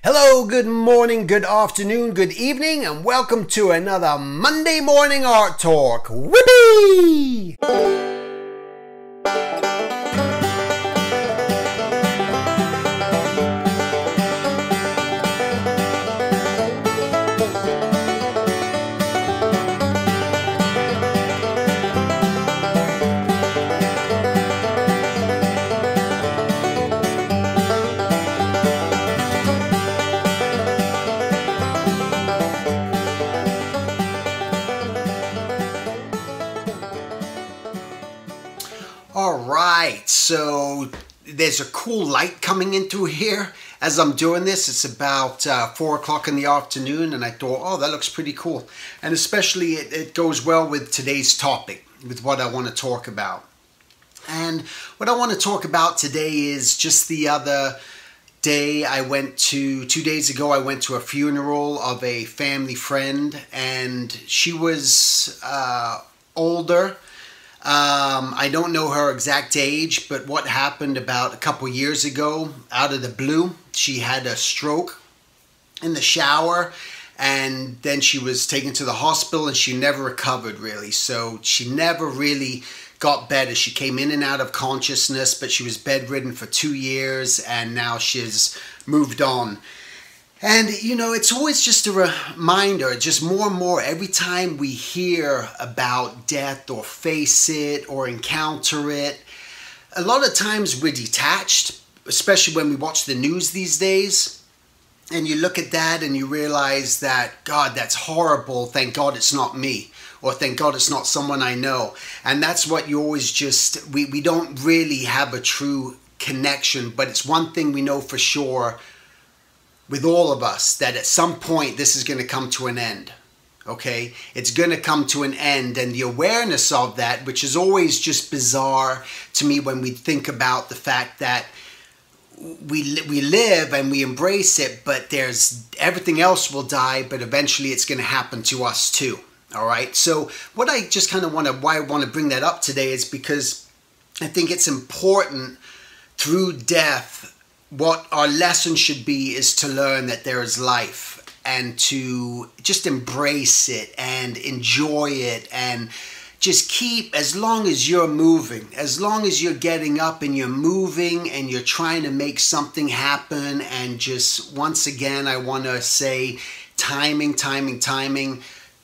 Hello, good morning, good afternoon, good evening, and welcome to another Monday Morning Art Talk. Whippy! Alright, so there's a cool light coming in through here as I'm doing this. It's about 4 o'clock in the afternoon, and I thought, oh, that looks pretty cool. And especially it goes well with today's topic, with what I want to talk about. And what I want to talk about today is just the other day two days ago, I went to a funeral of a family friend, and she was older. I don't know her exact age, but what happened about a couple years ago, out of the blue, she had a stroke in the shower, and then she was taken to the hospital, and she never recovered really. So she never really got better. She came in and out of consciousness, but she was bedridden for 2 years, and now she's moved on. And, you know, it's always just a reminder, just more and more, every time we hear about death or face it or encounter it, a lot of times we're detached, especially when we watch the news these days. And you look at that and you realize that, God, that's horrible. Thank God it's not me. Or thank God it's not someone I know. And that's what you always just, we don't really have a true connection. But it's one thing we know for sure with all of us, that at some point this is going to come to an end. Okay? It's going to come to an end, and the awareness of that, which is always just bizarre to me when we think about the fact that we live and we embrace it, but there's everything else will die, but eventually it's going to happen to us too. All right? So what I just kind of why I want to bring that up today is because I think it's important through death. What our lesson should be is to learn that there is life, and to just embrace it and enjoy it, and just keep, as long as you're moving, as long as you're getting up and you're moving and you're trying to make something happen. And just once again, I want to say timing.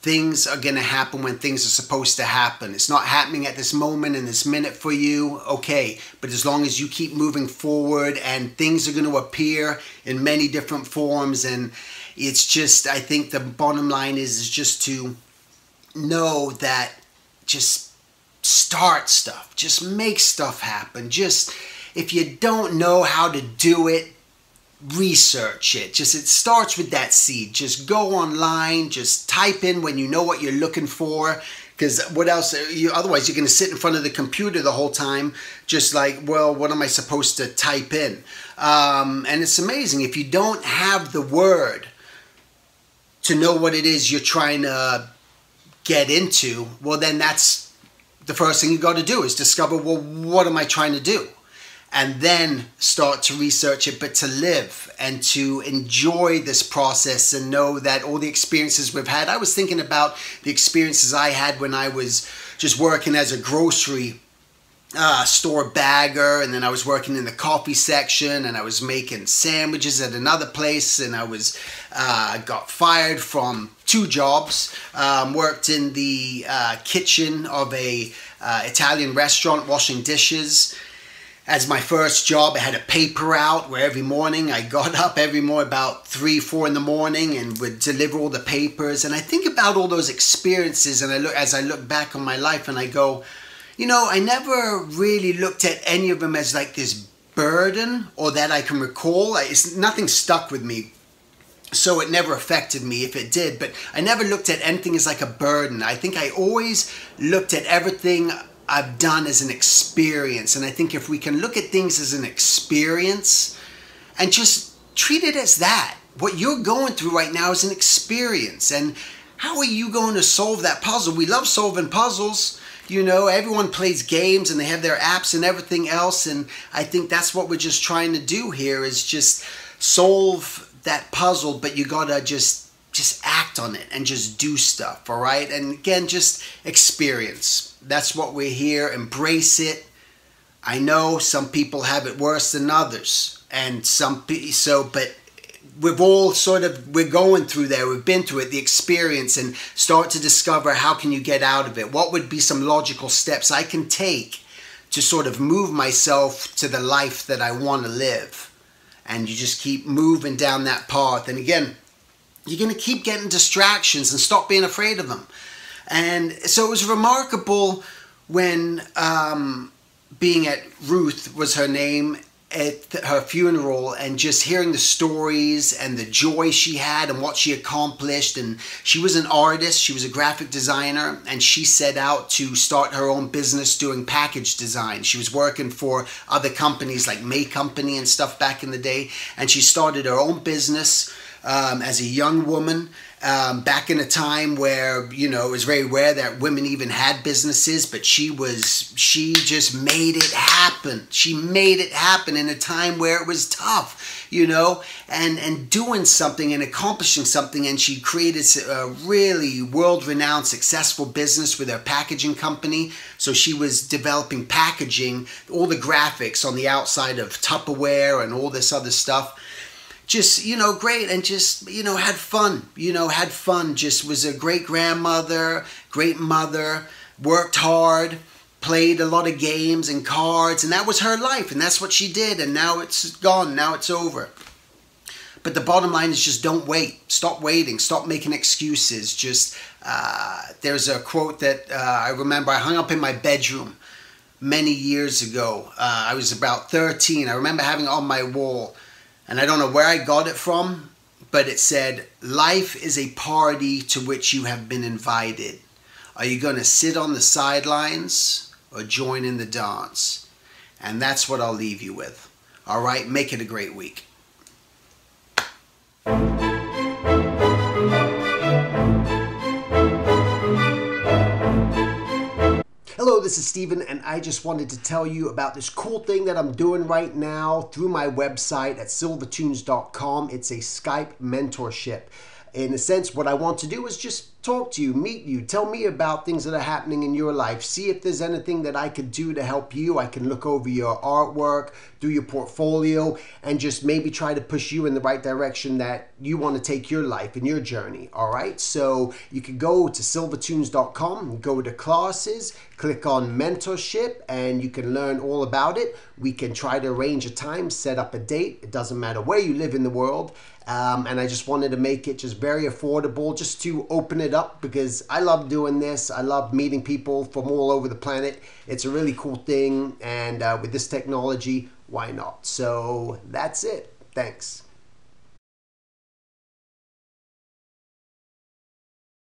Things are going to happen when things are supposed to happen. It's not happening at this moment in this minute for you, okay. But as long as you keep moving forward, and things are going to appear in many different forms, and it's just, I think the bottom line is just to know that just start stuff. Just make stuff happen. Just, if you don't know how to do it, research it. It starts with that seed. Just go online, just type in when you know what you're looking for, because what else, otherwise you're going to sit in front of the computer the whole time, just like, well, what am I supposed to type in? And it's amazing, if you don't have the word to know what it is you're trying to get into, well, then that's the first thing you got to do, is discover, well, what am I trying to do? And then start to research it, but to live and to enjoy this process, and know that all the experiences we've had. I was thinking about the experiences I had when I was just working as a grocery store bagger, and then I was working in the coffee section, and I was making sandwiches at another place, and I was got fired from 2 jobs. Worked in the kitchen of a Italian restaurant washing dishes. As my first job, I had a paper route where every morning I got up every morning about 3, 4 in the morning and would deliver all the papers. And I think about all those experiences, and as I look back on my life, and I go, you know, I never really looked at any of them as like this burden, or that I can recall. Nothing stuck with me, so it never affected me if it did. But I never looked at anything as like a burden. I think I always looked at everything I've done as an experience. And I think if we can look at things as an experience and just treat it as that, what you're going through right now is an experience. And how are you going to solve that puzzle? We love solving puzzles. You know, everyone plays games and they have their apps and everything else. And I think that's what we're just trying to do here, is just solve that puzzle, but you gotta just act on it and just do stuff, all right? And again, just experience. That's what we're here. Embrace it. I know some people have it worse than others, and but we've all we're going through there. We've been through it, the experience, and start to discover how can you get out of it. What would be some logical steps I can take to sort of move myself to the life that I want to live? And you just keep moving down that path. And again, you're going to keep getting distractions, and stop being afraid of them. And so it was remarkable when being at Ruth was her name, at her funeral, and just hearing the stories and the joy she had and what she accomplished. And she was an artist, she was a graphic designer, and she set out to start her own business doing package design. She was working for other companies like May Company and stuff back in the day, and she started her own business as a young woman, back in a time where, you know, it was very rare that women even had businesses, but she just made it happen. She made it happen in a time where it was tough, you know, and doing something and accomplishing something. And she created a really world-renowned successful business with her packaging company. So she was developing packaging, all the graphics on the outside of Tupperware and all this other stuff. Just, you know, great, and just, you know, had fun, just was a great grandmother, great mother, worked hard, played a lot of games and cards, and that was her life, and that's what she did, and now it's gone, now it's over. But the bottom line is just don't wait. Stop waiting. Stop making excuses. Just, there's a quote that I remember I hung up in my bedroom many years ago. I was about 13. I remember having it on my wall. And I don't know where I got it from, but it said, "Life is a party to which you have been invited. Are you going to sit on the sidelines or join in the dance?" And that's what I'll leave you with. All right, make it a great week. Hello, this is Steven, and I just wanted to tell you about this cool thing that I'm doing right now through my website at silvertunes.com. It's a Skype mentorship. In a sense, what I want to do is just talk to you, meet you, tell me about things that are happening in your life, see if there's anything that I could do to help you. I can look over your artwork, do your portfolio, and just maybe try to push you in the right direction that you want to take your life and your journey, all right? So you can go to silvertunes.com, go to classes, click on mentorship, and you can learn all about it. We can try to arrange a time, set up a date. It doesn't matter where you live in the world. And I just wanted to make it just very affordable, just to open it up, because I love doing this. I love meeting people from all over the planet. It's a really cool thing, and with this technology, why not? So that's it. Thanks.